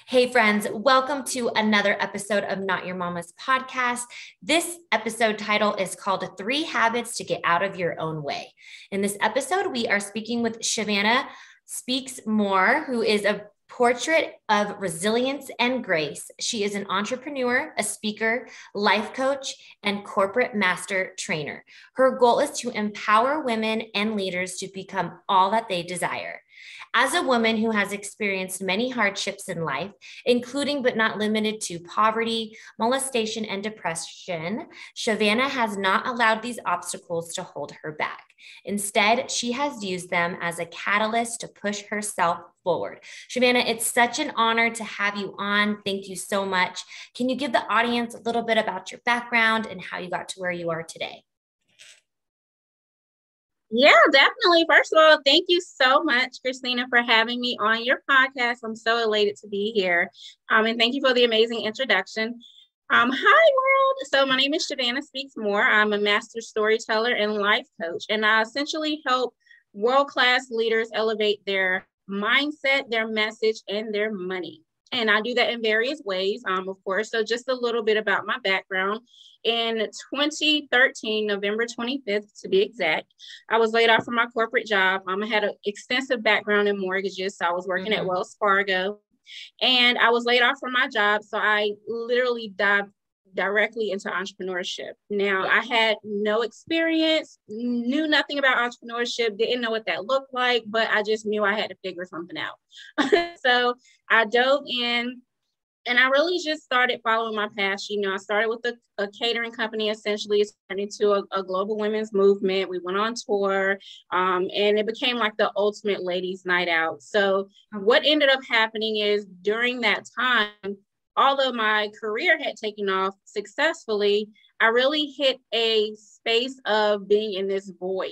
Hey friends, welcome to another episode of Not Your Mama's Podcast. This episode title is called 3 Habits to Get Out of Your Own Way. In this episode, we are speaking with Shavannah Speaks Moore, who is a portrait of resilience and grace. She is an entrepreneur, a speaker, life coach, and corporate master trainer. Her goal is to empower women and leaders to become all that they desire. As a woman who has experienced many hardships in life, including but not limited to poverty, molestation, and depression, Shavannah has not allowed these obstacles to hold her back. Instead, she has used them as a catalyst to push herself forward. Shavannah, it's such an honor to have you on. Thank you so much. Can you give the audience a little bit about your background and how you got to where you are today? Yeah, definitely. First of all, thank you so much, Cristina, for having me on your podcast. I'm so elated to be here. And thank you for the amazing introduction. Hi, world. So my name is Shavannah Speaks Moore. I'm a master storyteller and life coach, and I essentially help world-class leaders elevate their mindset, their message, and their money. And I do that in various ways, of course. So just a little bit about my background. In 2013, November 25th, to be exact, I was laid off from my corporate job. I had an extensive background in mortgages. So I was working at Wells Fargo, and I was laid off from my job. So I literally dived directly into entrepreneurship. Now, I had no experience, knew nothing about entrepreneurship, didn't know what that looked like, but I just knew I had to figure something out. So I dove in and I really just started following my passion. I started with a catering company, essentially. It turned into a global women's movement. We went on tour, and it became like the ultimate ladies' night out. So what ended up happening is during that time, although my career had taken off successfully, I really hit a space of being in this void.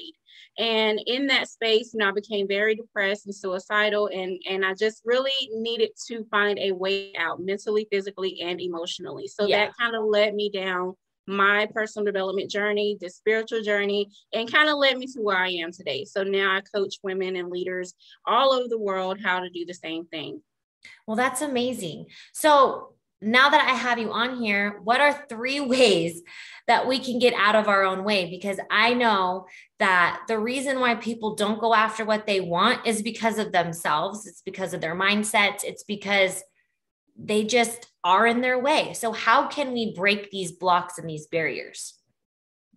And in that space, I became very depressed and suicidal, and I just really needed to find a way out mentally, physically, and emotionally. So that kind of led me down my personal development journey, the spiritual journey, and kind of led me to where I am today. So now I coach women and leaders all over the world how to do the same thing. Well, that's amazing. So now that I have you on here, what are 3 ways that we can get out of our own way? Because I know that the reason why people don't go after what they want is because of themselves. It's because of their mindsets. It's because they just are in their way. So how can we break these blocks and these barriers?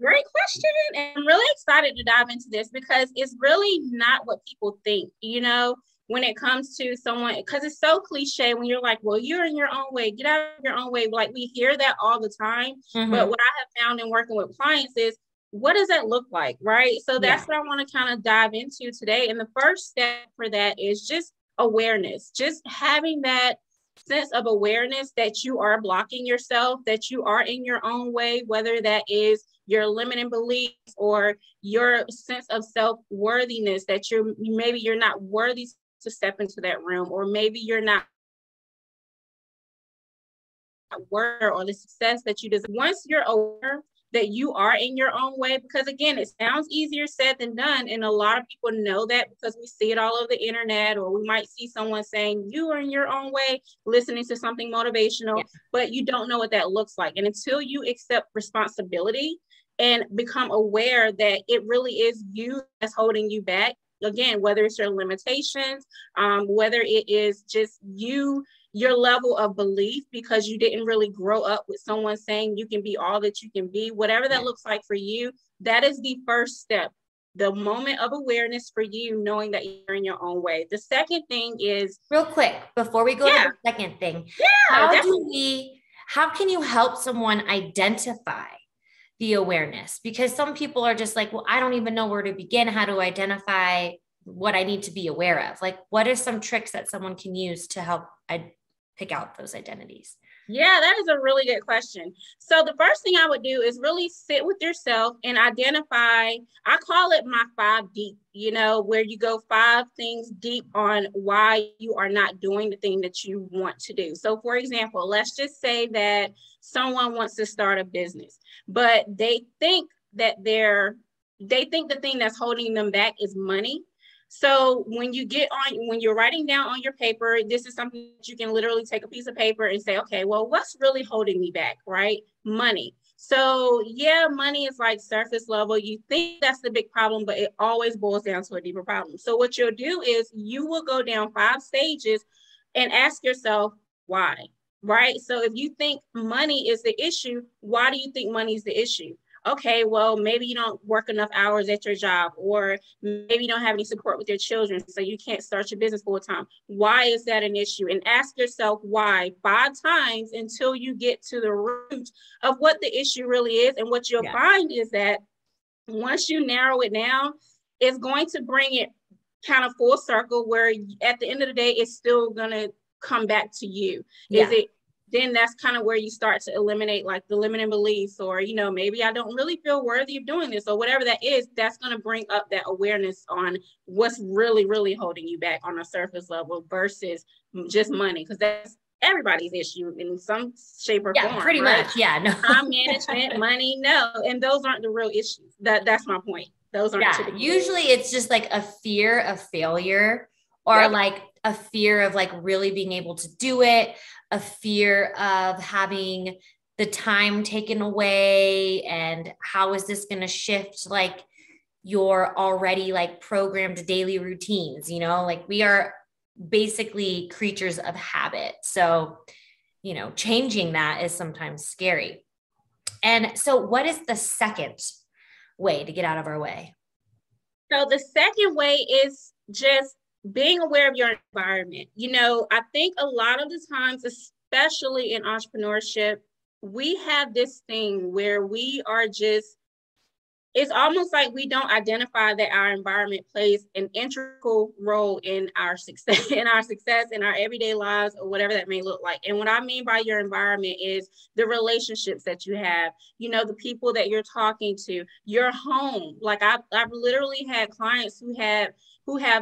Great question. And I'm really excited to dive into this because it's really not what people think, when it comes to someone, because it's so cliche when you're like, well, you're in your own way, get out of your own way. Like we hear that all the time. But what I have found in working with clients is, what does that look like? Right. So that's what I want to kind of dive into today. And the first step for that is just awareness, just having that sense of awareness that you are blocking yourself, that you are in your own way, whether that is your limiting beliefs or your sense of self-worthiness, that maybe you're not worthy to step into that room, or maybe you're not aware or the success that you deserve. Once you're aware that you are in your own way, because again, it sounds easier said than done. And a lot of people know that because we see it all over the internet, or we might see someone saying you are in your own way, listening to something motivational, but you don't know what that looks like. And until you accept responsibility and become aware that it really is you that's holding you back, again, whether it's your limitations, whether it is just your level of belief, because you didn't really grow up with someone saying you can be all that you can be, whatever that looks like for you, that is the first step. The moment of awareness for you, knowing that you're in your own way. The second thing is, real quick, before we go to the second thing, how can you help someone identify the awareness? Because some people are just like, well, I don't even know where to begin. How to identify what I need to be aware of? Like, what are some tricks that someone can use to help pick out those identities? Yeah, that is a really good question. So the first thing I would do is really sit with yourself and identify, I call it my 5 deep, where you go 5 things deep on why you are not doing the thing that you want to do. So for example, let's just say that someone wants to start a business, but they think the thing that's holding them back is money. So when you're writing down on your paper, this is something that you can literally take a piece of paper and say, okay, well, what's really holding me back, right? Money. So yeah, money is like surface level. You think that's the big problem, but it always boils down to a deeper problem. So what you'll do is you will go down 5 stages and ask yourself why, right? So if you think money is the issue, why do you think money is the issue? Okay, well, maybe you don't work enough hours at your job, or maybe you don't have any support with your children, so you can't start your business full time. Why is that an issue? And ask yourself why 5 times until you get to the root of what the issue really is. And what you'll find is that once you narrow it down, it's going to bring it kind of full circle, where at the end of the day, it's still going to come back to you. Then that's kind of where you start to eliminate like the limiting beliefs, or, maybe I don't really feel worthy of doing this, or whatever that is. That's going to bring up that awareness on what's really, really holding you back on a surface level versus just money. Because that's everybody's issue in some shape or form. Pretty much. Yeah. No. Time management, money, no. And those aren't the real issues. That's my point. Those aren't. Usually it's just like a fear of failure, or like a fear of like really being able to do it, a fear of having the time taken away, and how is this going to shift like your already like programmed daily routines, like we are basically creatures of habit. So, changing that is sometimes scary. And so what is the second way to get out of our way? So the second way is just being aware of your environment. I think a lot of the times, especially in entrepreneurship, we have this thing where we are just, it's almost like we don't identify that our environment plays an integral role in our success, in our everyday lives, or whatever that may look like. And what I mean by your environment is the relationships that you have, the people that you're talking to, your home. Like I've literally had clients who have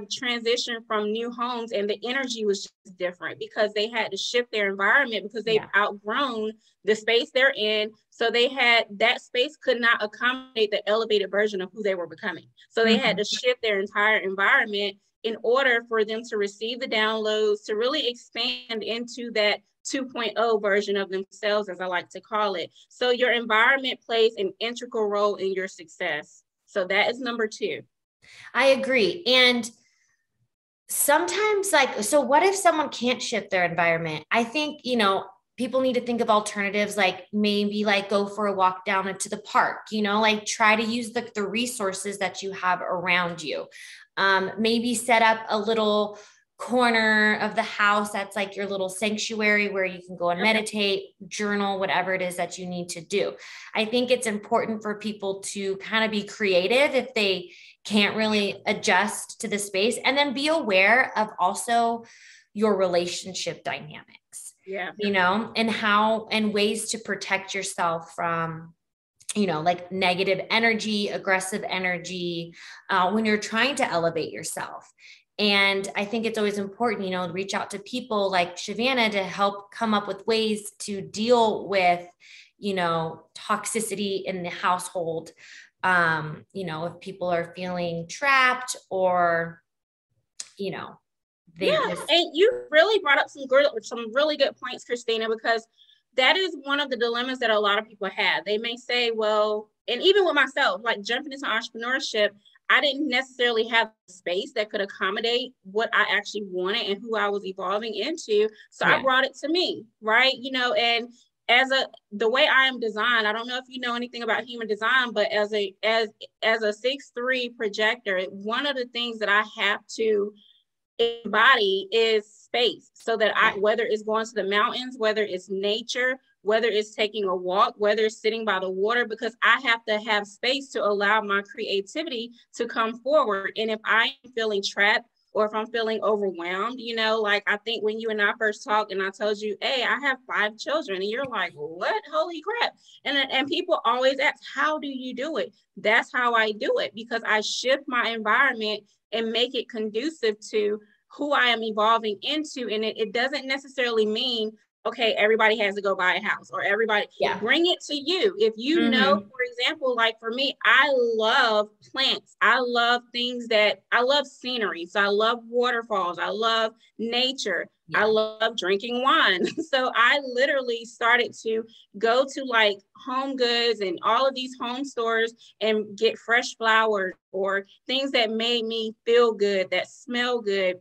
transitioned from new homes, and the energy was just different because they had to shift their environment because they've outgrown the space they're in. So that space could not accommodate the elevated version of who they were becoming. So they had to shift their entire environment in order for them to receive the downloads, to really expand into that 2.0 version of themselves, as I like to call it. So your environment plays an integral role in your success. So that is number 2. I agree. And sometimes so what if someone can't shift their environment? I think, people need to think of alternatives, like maybe like go for a walk down into the park, like try to use the resources that you have around you. Maybe set up a little corner of the house that's like your little sanctuary where you can go and meditate, journal, whatever it is that you need to do. I think it's important for people to kind of be creative if they can't really adjust to the space, and then be aware of also your relationship dynamics, and ways to protect yourself from, like negative energy, aggressive energy, when you're trying to elevate yourself. And I think it's always important, to reach out to people like Shavannah to help come up with ways to deal with, toxicity in the household. If people are feeling trapped, or, and you really brought up some really good points, Cristina, because that is one of the dilemmas that a lot of people have. They may say, well, and even with myself, like jumping into entrepreneurship, I didn't necessarily have space that could accommodate what I actually wanted and who I was evolving into. So I brought it to me, right? And the way I am designed, I don't know if you know anything about human design, but as a 6'3" projector, one of the things that I have to embody is space, so that whether it's going to the mountains, whether it's nature, whether it's taking a walk, whether it's sitting by the water, because I have to have space to allow my creativity to come forward. And if I am feeling trapped, or if I'm feeling overwhelmed, like I think when you and I first talked and I told you, hey, I have 5 children, and you're like, what? Holy crap. And people always ask, how do you do it? That's how I do it, because I shift my environment and make it conducive to who I am evolving into. And it doesn't necessarily mean okay, everybody has to go buy a house, or everybody bring it to you. If you know, for example, like for me, I love plants. I love I love scenery. So I love waterfalls. I love nature. I love drinking wine. So I literally started to go to like Home Goods and all of these home stores and get fresh flowers or things that made me feel good, that smell good,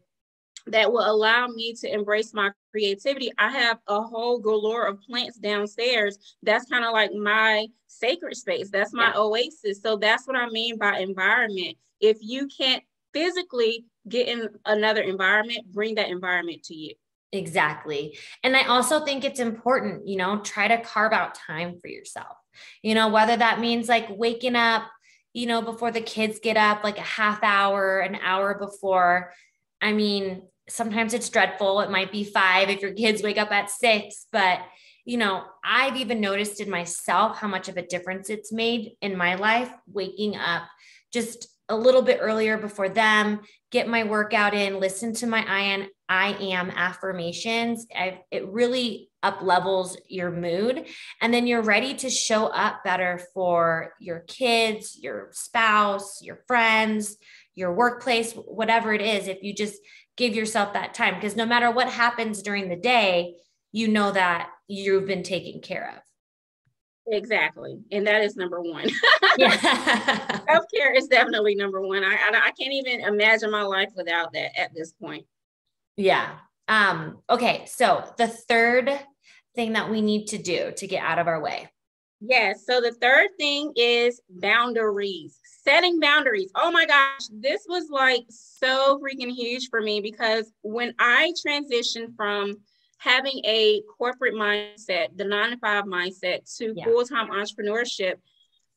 that will allow me to embrace my creativity. I have a whole galore of plants downstairs. That's kind of like my sacred space. That's my oasis. So that's what I mean by environment. If you can't physically get in another environment, bring that environment to you. Exactly. And I also think it's important, try to carve out time for yourself, whether that means like waking up, before the kids get up, like a half hour, an hour before. I mean, sometimes it's dreadful. It might be 5 if your kids wake up at 6, but I've even noticed in myself how much of a difference it's made in my life, waking up just a little bit earlier before them, get my workout in, listen to my I am affirmations. It really up levels your mood, and then you're ready to show up better for your kids, your spouse, your friends, your workplace, whatever it is, if you just give yourself that time, because no matter what happens during the day, you know that you've been taken care of. Exactly. And that is number one. Yeah. Self-care is definitely number one. I can't even imagine my life without that at this point. Yeah. Okay. So the third thing that we need to do to get out of our way. Yes. So the third thing is boundaries, setting boundaries. Oh my gosh, this was like so freaking huge for me, because when I transitioned from having a corporate mindset, the 9-to-5 mindset, to full-time entrepreneurship,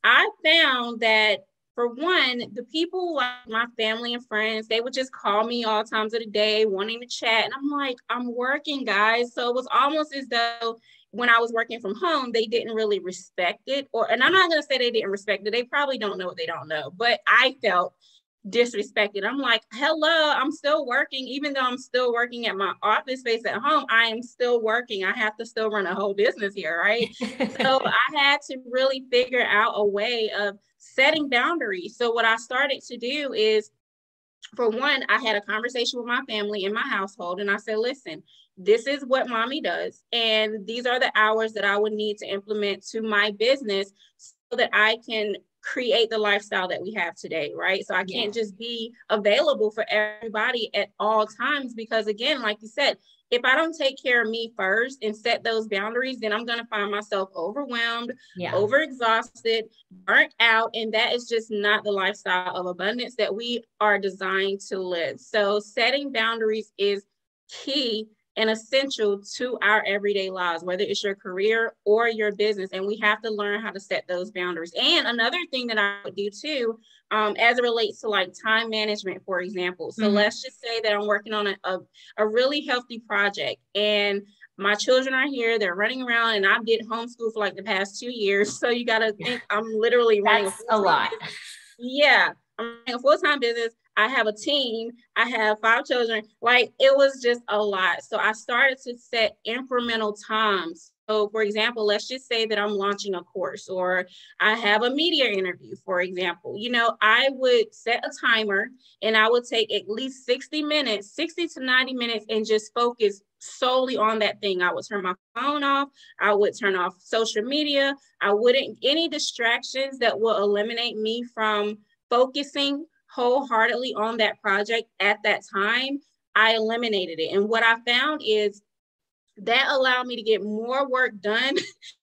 I found that, for one, the people like my family and friends, they would just call me all times of the day wanting to chat. And I'm like, I'm working, guys. So it was almost as though when I was working from home, they didn't really respect it. And I'm not going to say they didn't respect it. They probably don't know what they don't know. But I felt disrespected. I'm like, hello, I'm still working. Even though I'm still working at my office space at home, I am still working. I have to still run a whole business here, right? So I had to really figure out a way of setting boundaries. So what I started to do is, for one, I had a conversation with my family in my household, and I said, listen, this is what mommy does, and these are the hours that I would need to implement to my business so that I can create the lifestyle that we have today, right? So I can't just be available for everybody at all times, because again, like you said, if I don't take care of me first and set those boundaries, then I'm going to find myself overwhelmed, overexhausted, burnt out. And that is just not the lifestyle of abundance that we are designed to live. So setting boundaries is key and essential to our everyday lives, whether it's your career or your business. And we have to learn how to set those boundaries. And another thing that I would do too, as it relates to like time management, for example. So let's just say that I'm working on a really healthy project, and my children are here, they're running around, and I did homeschool for like the past 2 years. So you got to think I'm literally running a lot. Business. Yeah, I'm running a full-time business. I have a team. I have 5 children. Like, it was just a lot. So I started to set incremental times. So for example, let's just say that I'm launching a course, or I have a media interview, for example. I would set a timer, and I would take at least 60 to 90 minutes and just focus solely on that thing. I would turn my phone off. I would turn off social media. Any distractions that will eliminate me from focusing wholeheartedly on that project at that time, I eliminated it. And what I found is that allowed me to get more work done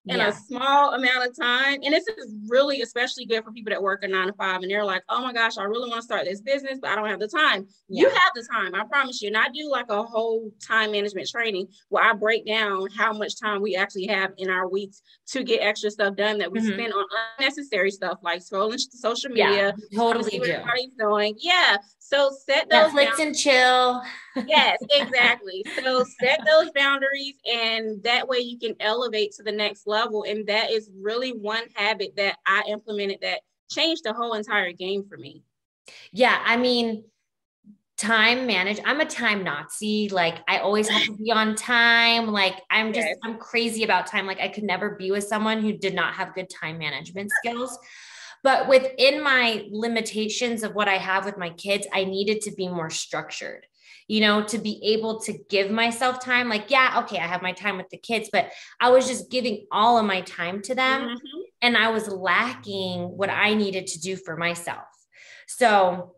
in a small amount of time. And this is really especially good for people that work a 9-to-5, and they're like, oh my gosh, I really want to start this business, but I don't have the time. You have the time, I promise you. And I do like a whole time management training where I break down how much time we actually have in our weeks to get extra stuff done that we spend on unnecessary stuff like scrolling social media. Totally see what everybody's doing. So set those Netflix and chill. Yes, exactly. So set those boundaries, and that way you can elevate to the next level. And that is really one habit that I implemented that changed the whole entire game for me. Yeah. I mean, time manage. I'm a time Nazi. Like I always have to be on time. Like I'm crazy about time. Like I could never be with someone who did not have good time management skills. But within my limitations of what I have with my kids, I needed to be more structured, to be able to give myself time. Like, yeah, okay, I have my time with the kids, but I was just giving all of my time to them. Mm-hmm. And I was lacking what I needed to do for myself. So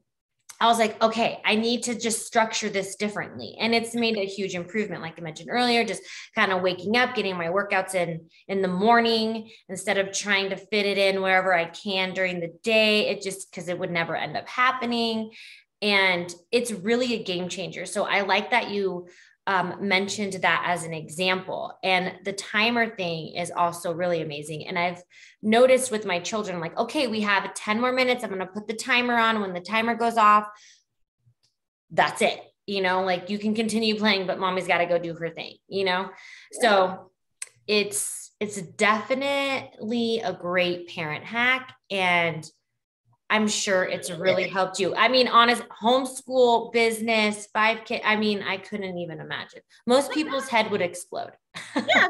I was like, okay, I need to just structure this differently. And it's made a huge improvement. Like I mentioned earlier, just kind of waking up, getting my workouts in the morning, instead of trying to fit it in wherever I can during the day. It just, because it would never end up happening. And it's really a game changer. So I like that you mentioned that as an example. And the timer thing is also really amazing. And I've noticed with my children, like, okay, we have 10 more minutes. I'm going to put the timer on. When the timer goes off, that's it. Like you can continue playing, but mommy's got to go do her thing, So it's definitely a great parent hack. And I'm sure it's really helped you. I mean, honest homeschool business, 5 kids. I mean, I couldn't even imagine. Most people's head would explode. Yeah,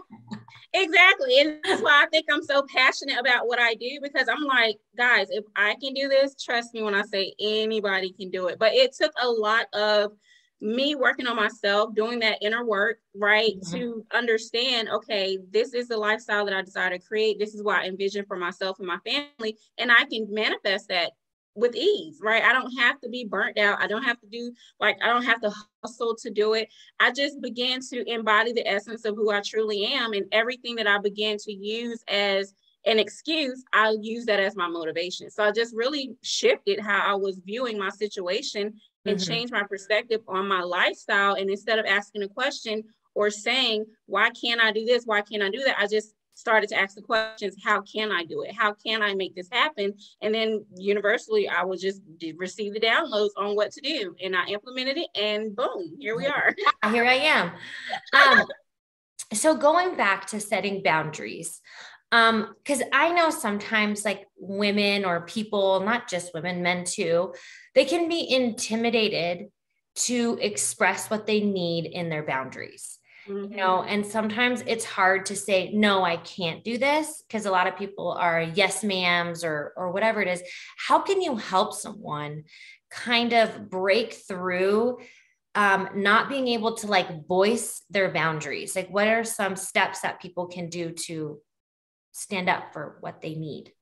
exactly. And that's why I think I'm so passionate about what I do, because I'm like, guys, if I can do this, trust me when I say anybody can do it. But it took a lot of me working on myself, doing that inner work, right? Mm-hmm. To understand, okay, this is the lifestyle that I desire to create. This is what I envision for myself and my family. And I can manifest that with ease, right? I don't have to be burnt out. I don't have to hustle to do it. I just began to embody the essence of who I truly am, and everything that I began to use as an excuse, I'll use that as my motivation. So I just really shifted how I was viewing my situation and mm-hmm. changed my perspective on my lifestyle. And instead of asking a question or saying, why can't I do this? Why can't I do that? I just started to ask the questions, how can I do it? How can I make this happen? And then universally, I would just receive the downloads on what to do. And I implemented it, and boom, here we are. Here I am. So going back to setting boundaries, because I know sometimes like women or people, not just women, men too, they can be intimidated to express what they need in their boundaries. Mm-hmm. And sometimes it's hard to say, no, I can't do this, because a lot of people are yes ma'ams or whatever it is. How can you help someone kind of break through not being able to like voice their boundaries? Like, what are some steps that people can do to stand up for what they need?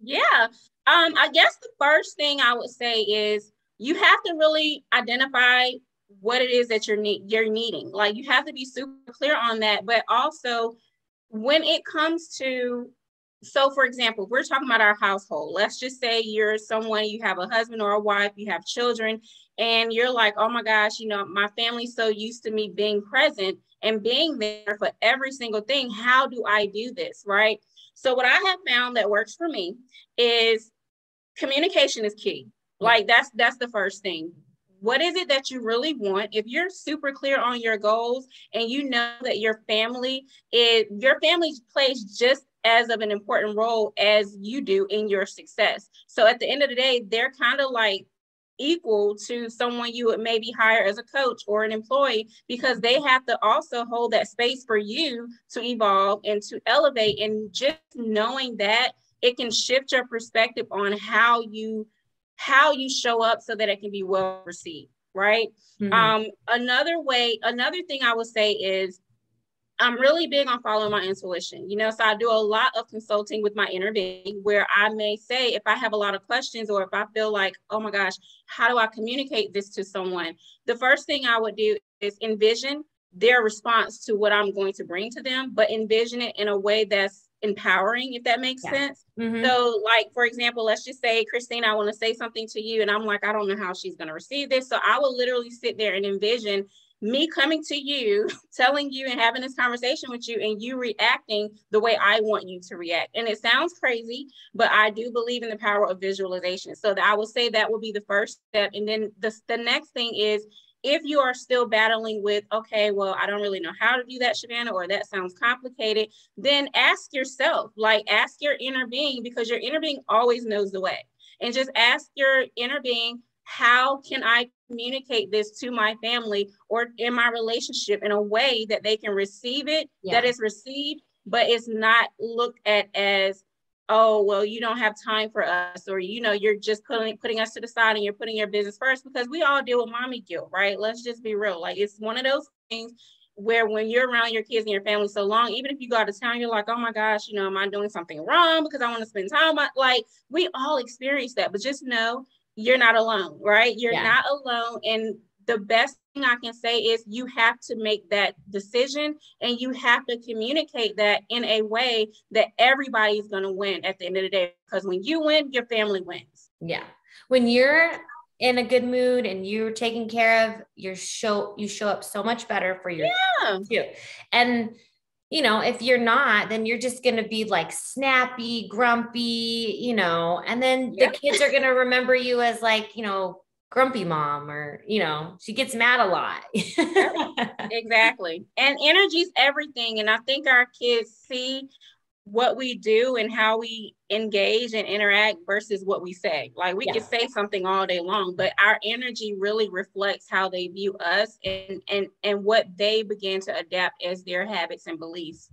Yeah. I guess the first thing I would say is you have to really identify what it is that you're needing. Like, you have to be super clear on that. But also, when it comes to, so for example, we're talking about our household. Let's just say you're someone, you have a husband or a wife, you have children, and you're like, oh my gosh, my family's so used to me being present and being there for every single thing. How do I do this, right? So what I have found that works for me is communication is key. Like that's the first thing. What is it that you really want? If you're super clear on your goals and you know that your family plays just as of an important role as you do in your success. So at the end of the day, they're kind of like equal to someone you would maybe hire as a coach or an employee, because they have to also hold that space for you to evolve and to elevate. And just knowing that, it can shift your perspective on how you show up so that it can be well received, right? Mm-hmm. Another thing I would say is I'm really big on following my intuition, so I do a lot of consulting with my inner being, where I may say, if I have a lot of questions, or if I feel like, oh my gosh, how do I communicate this to someone? The first thing I would do is envision their response to what I'm going to bring to them, but envision it in a way that's empowering, if that makes sense. Mm-hmm. So like, for example, let's just say, Cristina, I want to say something to you, and I'm like, I don't know how she's going to receive this. So I will literally sit there and envision me coming to you, telling you and having this conversation with you, and you reacting the way I want you to react. And it sounds crazy, but I do believe in the power of visualization. So I will say that will be the first step. And then the next thing is, if you are still battling with, okay, well, I don't really know how to do that, Shavannah, or that sounds complicated, then ask yourself, ask your inner being, because your inner being always knows the way. And just ask your inner being, how can I communicate this to my family or in my relationship in a way that they can receive it, that is received, but it's not looked at as, oh, well, you don't have time for us, or, you know, you're just putting us to the side and you're putting your business first, because we all deal with mommy guilt, right? Let's just be real. Like, it's one of those things where when you're around your kids and your family so long, even if you go out of town, you're like, oh my gosh, you know, am I doing something wrong because I want to spend time? Like, we all experience that, but just know you're not alone, right? You're not alone. And the best thing I can say is you have to make that decision, and you have to communicate that in a way that everybody's going to win at the end of the day, because when you win, your family wins. Yeah. When you're in a good mood and you're taken care of, you show up so much better for your too. And you know, if you're not, then you're just going to be like snappy, grumpy, you know, and then the kids are going to remember you as like, you know, grumpy mom, or, you know, she gets mad a lot. Exactly. And energy is everything. And I think our kids see what we do and how we engage and interact versus what we say. Like, we can say something all day long, but our energy really reflects how they view us and what they begin to adapt as their habits and beliefs.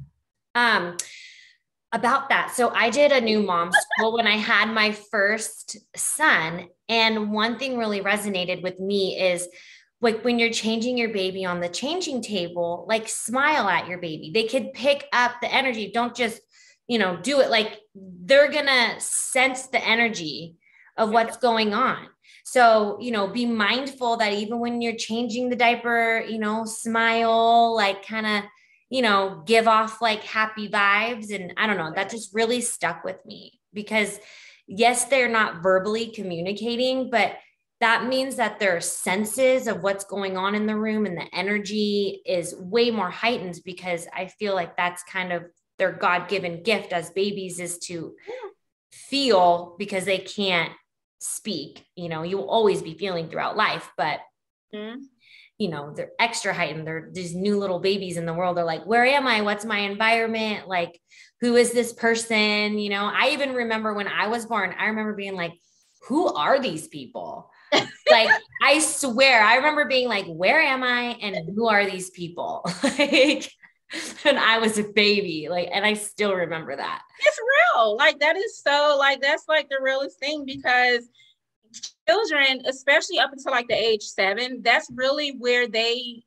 About that. So I did a new mom school when I had my first son. And one thing really resonated with me is like, when you're changing your baby on the changing table, like, smile at your baby. They could pick up the energy. Don't just, you know, do it. Like, they're going to sense the energy of what's going on. So, you know, be mindful that even when you're changing the diaper, you know, smile, like, kind of, you know, give off like happy vibes. And I don't know, that just really stuck with me, because yes, they're not verbally communicating, but that means that their senses of what's going on in the room and the energy is way more heightened, because I feel like that's kind of their God-given gift as babies, is to feel, because they can't speak. You know, you'll always be feeling throughout life, but you know, they're extra heightened. They're these new little babies in the world. They're like, where am I? What's my environment? Like, who is this person? You know, I even remember when I was born, I remember being like, who are these people? Like, I swear, I remember being like, where am I? And who are these people? Like, when I was a baby, like, and I still remember that. It's real. Like, that is so, like, that's like the realest thing, because children, especially up until like the age 7, that's really where they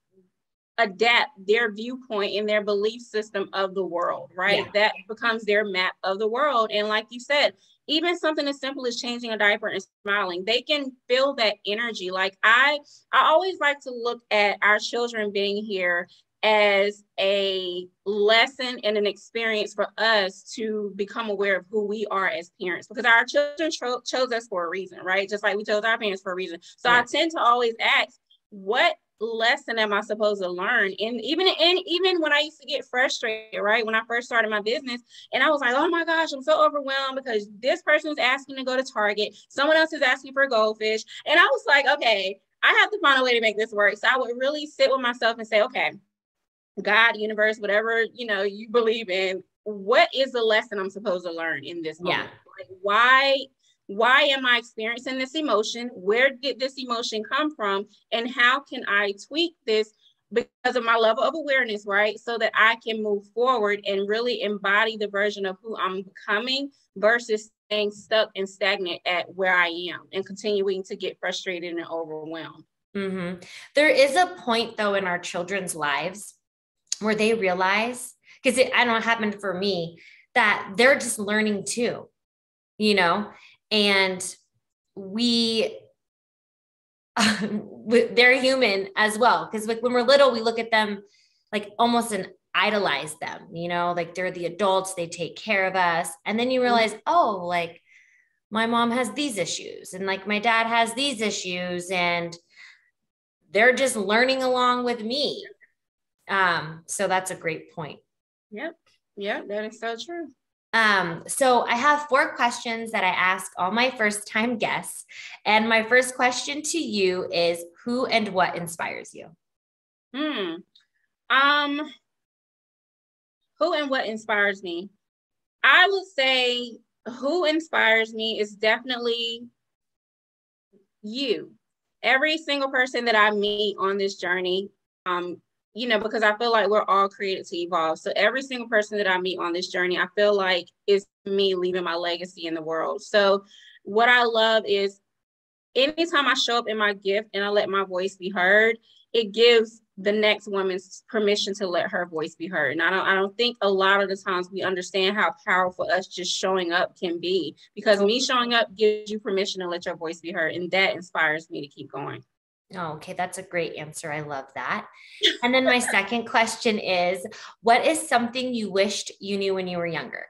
adapt their viewpoint and their belief system of the world, right? That becomes their map of the world. And like you said, even something as simple as changing a diaper and smiling, they can feel that energy. Like, I always like to look at our children being here as a lesson and an experience for us to become aware of who we are as parents, because our children chose us for a reason, right? Just like we chose our parents for a reason. So I tend to always ask, what lesson am I supposed to learn? And even when I used to get frustrated, right, when I first started my business, and I was like, oh my gosh, I'm so overwhelmed because this person is asking to go to Target, someone else is asking for goldfish, and I was like, okay, I have to find a way to make this work. So I would really sit with myself and say, okay, God, universe, whatever, you know, you believe in, what is the lesson I'm supposed to learn in this moment? Like, why am I experiencing this emotion? Where did this emotion come from? And how can I tweak this because of my level of awareness, right? So that I can move forward and really embody the version of who I'm becoming, versus staying stuck and stagnant at where I am and continuing to get frustrated and overwhelmed. Mm-hmm. There is a point though in our children's lives where they realize, because I know it happened for me, that they're just learning too, you know, and they're human as well. Because like when we're little, we look at them like almost and idolize them, you know, like they're the adults, they take care of us. And then you realize, oh, like my mom has these issues and like my dad has these issues, and they're just learning along with me. So that's a great point. Yep. That is so true. So I have 4 questions that I ask all my first time guests. And my first question to you is, who and what inspires you? Who and what inspires me? I would say who inspires me is definitely you. Every single person that I meet on this journey, because I feel like we're all created to evolve. So every single person that I meet on this journey, I feel like is me leaving my legacy in the world. So what I love is anytime I show up in my gift and I let my voice be heard, it gives the next woman's permission to let her voice be heard. And I don't think a lot of the times we understand how powerful us just showing up can be, because me showing up gives you permission to let your voice be heard. And that inspires me to keep going. Oh, okay. That's a great answer. I love that. And then my second question is, what is something you wished you knew when you were younger?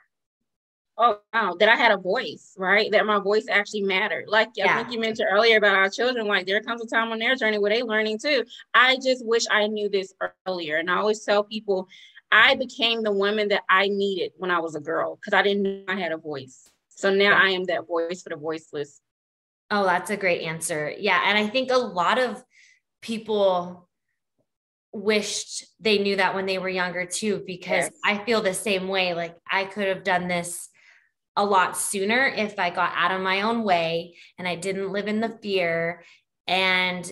Oh, wow, that I had a voice, right? That my voice actually mattered. Like, I think you mentioned earlier about our children, like there comes a time on their journey where they're learning too. I just wish I knew this earlier. And I always tell people, I became the woman that I needed when I was a girl because I didn't know I had a voice. So now I am that voice for the voiceless. Oh, that's a great answer. Yeah. And I think a lot of people wished they knew that when they were younger too, because I feel the same way. Like I could have done this a lot sooner if I got out of my own way and I didn't live in the fear and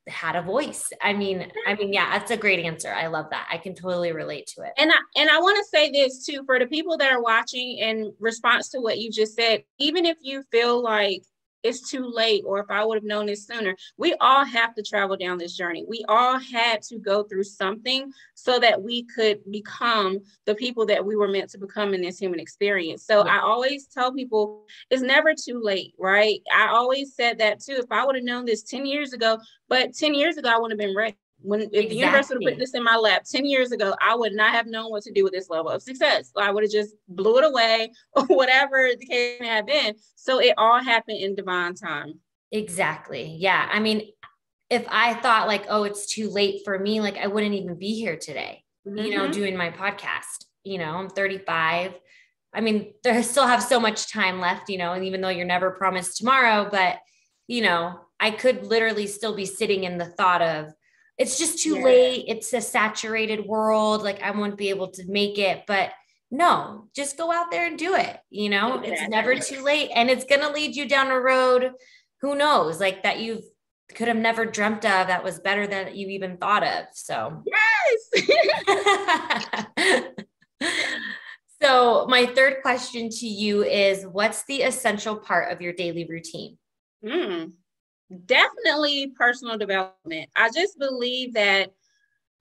had a voice. I mean, yeah, that's a great answer. I love that. I can totally relate to it. And I want to say this too, for the people that are watching in response to what you just said, even if you feel like it's too late, or if I would have known this sooner, we all have to travel down this journey. We all had to go through something so that we could become the people that we were meant to become in this human experience. So I always tell people it's never too late, right? I always said that too. If I would have known this 10 years ago, but 10 years ago, I wouldn't have been ready. If the universe would have put this in my lap 10 years ago, I would not have known what to do with this level of success. I would have just blew it away or whatever the case may have been. So it all happened in divine time. Exactly. Yeah. I mean, if I thought like, oh, it's too late for me, like I wouldn't even be here today, doing my podcast. I'm 35. I mean, I still have so much time left, and even though you're never promised tomorrow, but, I could literally still be sitting in the thought of, it's just too late. It's a saturated world. Like I won't be able to make it, but no, just go out there and do it. Exactly. It's never too late, and it's going to lead you down a road. Who knows, like that you could have never dreamt of, that was better than you even thought of. So yes. So my third question to you is, what's the essential part of your daily routine? Definitely personal development. I just believe that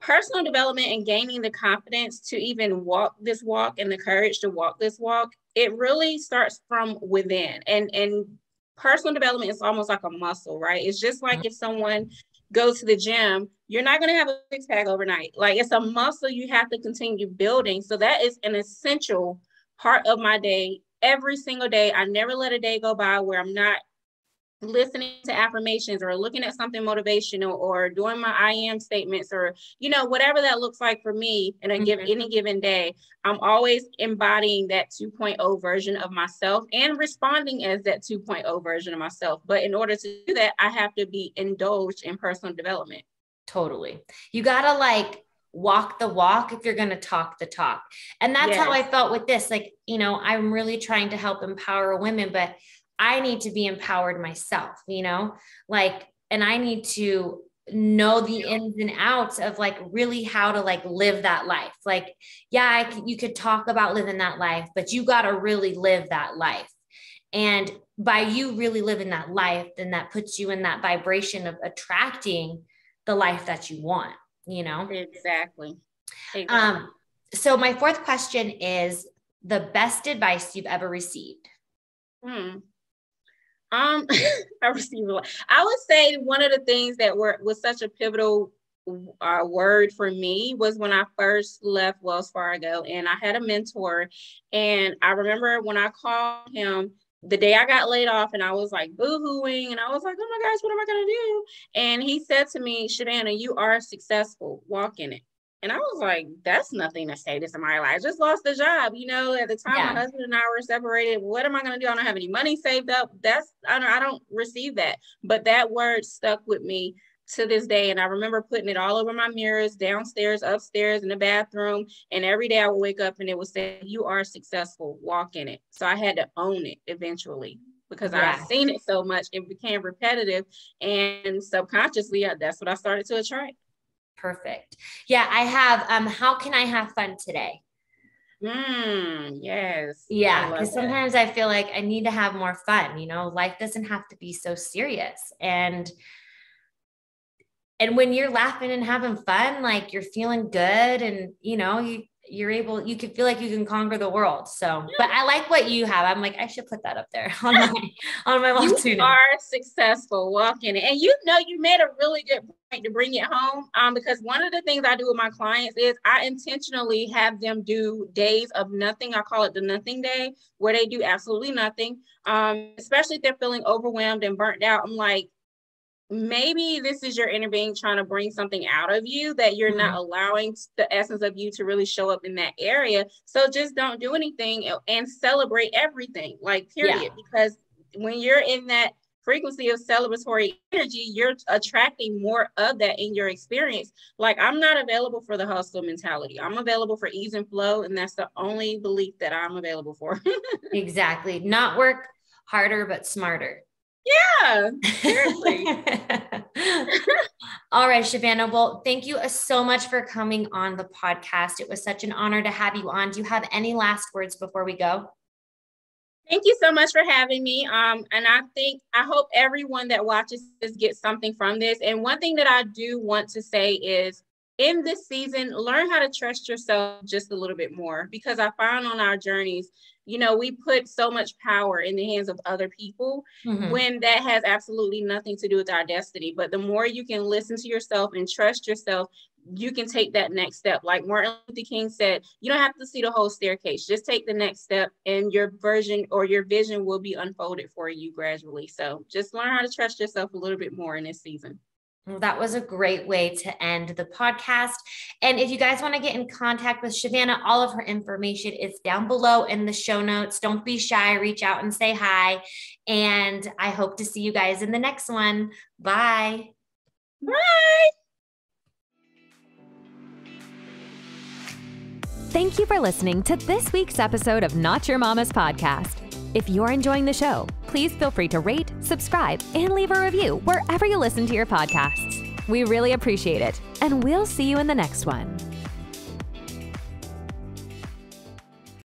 personal development and gaining the confidence to even walk this walk and the courage to walk this walk, it really starts from within. And personal development is almost like a muscle, right? It's just like if someone goes to the gym, you're not going to have a six-pack overnight. Like it's a muscle you have to continue building. So that is an essential part of my day. Every single day, I never let a day go by where I'm not listening to affirmations or looking at something motivational or doing my I am statements or, whatever that looks like for me in any given day. I'm always embodying that 2.0 version of myself and responding as that 2.0 version of myself. But in order to do that, I have to be indulged in personal development. Totally. You got to walk the walk if you're going to talk the talk. And that's how I felt with this. Like, I'm really trying to help empower women, but I need to be empowered myself, and I need to know the ins and outs of really how to live that life. You could talk about living that life, but you got to really live that life. And by you really living that life, then that puts you in that vibration of attracting the life that you want, Exactly. So my fourth question is the best advice you've ever received. I received a lot. I would say one of the things that was such a pivotal word for me was when I first left Wells Fargo, and I had a mentor, and I remember when I called him the day I got laid off, and I was boo-hooing, and I was like, oh my gosh, what am I going to do? And he said to me, Shavannah, you are successful, walk in it. And I was like, that's nothing to say to somebody. I just lost the job. At the time, my husband and I were separated. What am I going to do? I don't have any money saved up. I don't receive that. But that word stuck with me to this day. And I remember putting it all over my mirrors, downstairs, upstairs, in the bathroom. And every day I would wake up and it would say, you are successful, walk in it. So I had to own it eventually, because I've seen it so much, it became repetitive, and subconsciously, that's what I started to attract. Perfect. Yeah, I have, how can I have fun today? Yes. Yeah, because sometimes I feel like I need to have more fun. You know, life doesn't have to be so serious. And when you're laughing and having fun, like you're feeling good, and you know, you can feel like you can conquer the world. So, but I like what you have. I'm like, I should put that up there on my wall too. You are successful walking it. And you made a really good point to bring it home. Because one of the things I do with my clients is I intentionally have them do days of nothing. I call it the nothing day, where they do absolutely nothing. Especially if they're feeling overwhelmed and burnt out. I'm like, maybe this is your inner being trying to bring something out of you that you're not allowing the essence of you to really show up in that area. So just don't do anything and celebrate everything, like period. Because when you're in that frequency of celebratory energy, you're attracting more of that in your experience. Like, I'm not available for the hustle mentality. I'm available for ease and flow. And that's the only belief that I'm available for. Exactly. Not work harder, but smarter. Yeah, seriously. All right, Shavannah. Well, thank you so much for coming on the podcast. It was such an honor to have you on. Do you have any last words before we go? Thank you so much for having me. And I hope everyone that watches this gets something from this. And one thing that I do want to say is, in this season, learn how to trust yourself just a little bit more, because I found on our journeys, you know, we put so much power in the hands of other people when that has absolutely nothing to do with our destiny. But the more you can listen to yourself and trust yourself, you can take that next step. Like Martin Luther King said, you don't have to see the whole staircase. Just take the next step, and your version or your vision will be unfolded for you gradually. So just learn how to trust yourself a little bit more in this season. Well, that was a great way to end the podcast. And if you guys want to get in contact with Shavannah, all of her information is down below in the show notes. Don't be shy. Reach out and say hi. And I hope to see you guys in the next one. Bye. Bye. Thank you for listening to this week's episode of Not Your Mama's Podcast. If you're enjoying the show, please feel free to rate, subscribe, and leave a review wherever you listen to your podcasts. We really appreciate it, and we'll see you in the next one.